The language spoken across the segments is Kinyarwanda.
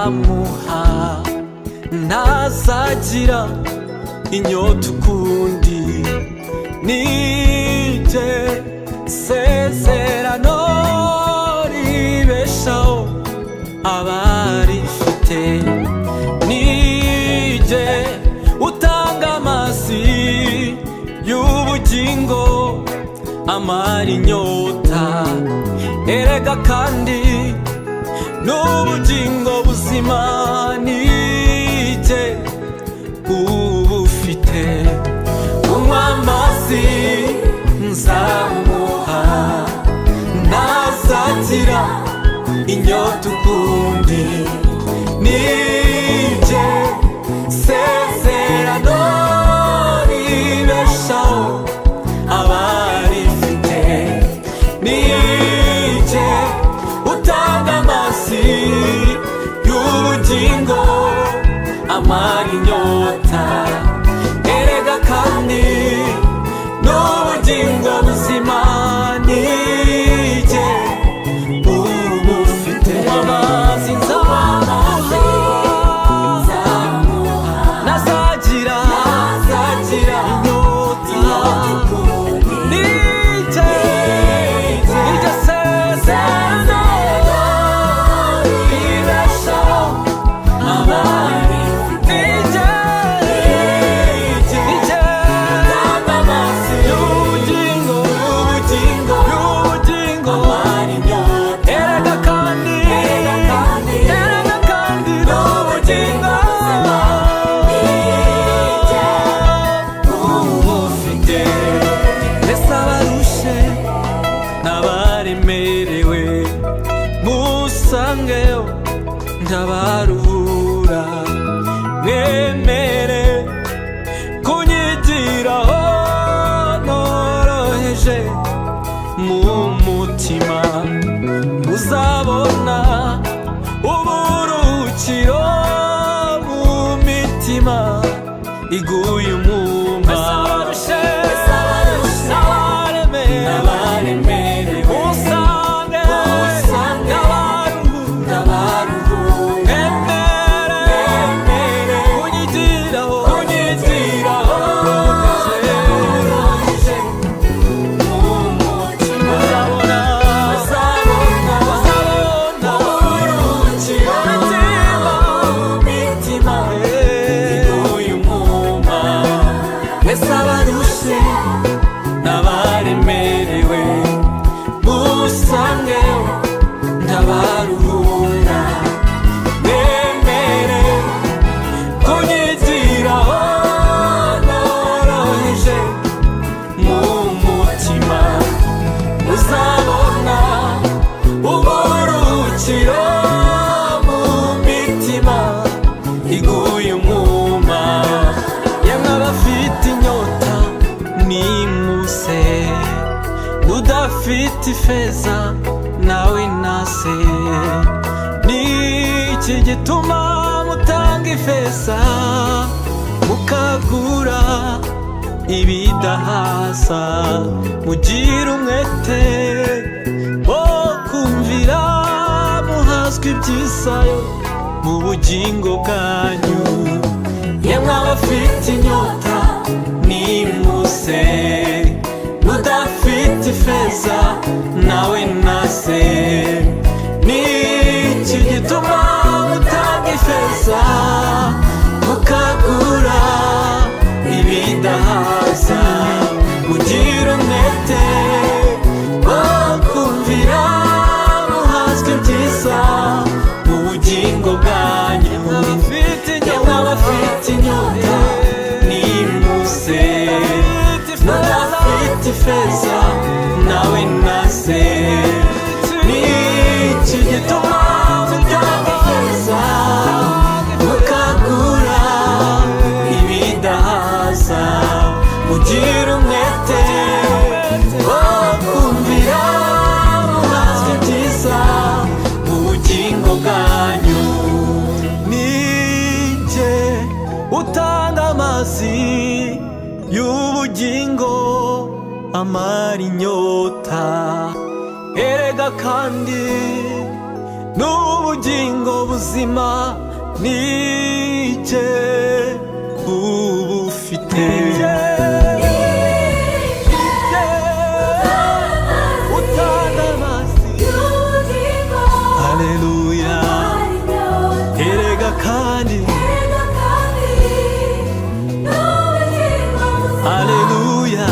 nzamuha, ntazagira inyota ukundi. Nije sezerano ribeshaho abarifite, nije utanga amazi y'ubugingo amara inyota. Erega kandi n'ubugingo buzima nije ubufite. Unywa amazi nzamuha, ntazagira inyota ukundi. Nije sezerano ribeshaho abarifite, nije utanga amazi y'ubugingo amara inyota. Erega kandi n'ubugingo buzima nije ubufite. Amazi nzamuha, ntazagira inyota. Nije sezerano ribeshaho abarifite, nije utanga amazi y'ubugingo amara inyota. Erega kandi n'ubugingo ubufite. Mbese abarushe n'abaremerewe musangeyo ndabaruhura. Mwemere kunyigiraho noroheje mu mutima, muzabona uburuhukiro mu mitima iguye umwuma. N'abaremerewe musange ndabaruhura. Mwemere kunyigiraho noroheje mu mutima, muzabona uburuhukiro mu mitima iguye umwuma. Mbese abarushe n'abaremerewe musangeyo ndabaruhura. Mwemere kunyigiraho noroheje mu mutima, muzabona uburuhukiro mu mitima iguye umwuma. Yemwe abafite inyota nimuze, udafite ifeza nawe nase. Niki gituma mutanga ifeza mukagura ibidahaza? Mugira umwete wo kumvira, muhazwe ibyisayo mu bugingo bwanyu. Yemwe abafite inyota nimuze, udafite ifeza nawe nase. Niki gituma mutanga ifeza mukagura ibidahaza? Mugira umwete wo kumvira, muhazwe ibyiza mu bugingo bwanyu. Yemwe abafite inyota nimuze, n'udafite ifeza nawe nase. Niki gituma mutanga ifeza mukagura ibidahaza? Mugira umwete wo kumvira, muhazwe ibyiza mu bugingo bwanyu. Nije utanga amazi y'ubugingo amara inyota. Erega kandi n'ubugingo buzima nijye ubufite. Utanga amazi, haleluya, erega kandi haleluya,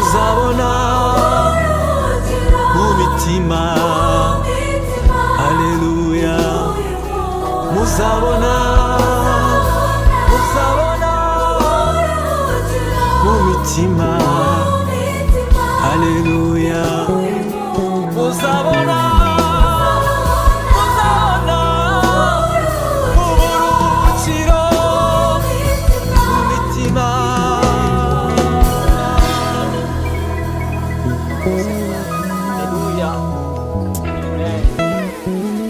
uzabona mu mitima, haleluya, muzabona mu mitima, haleluya, muzabona uburuhukiro mu mitima. Hallelujah. Amen.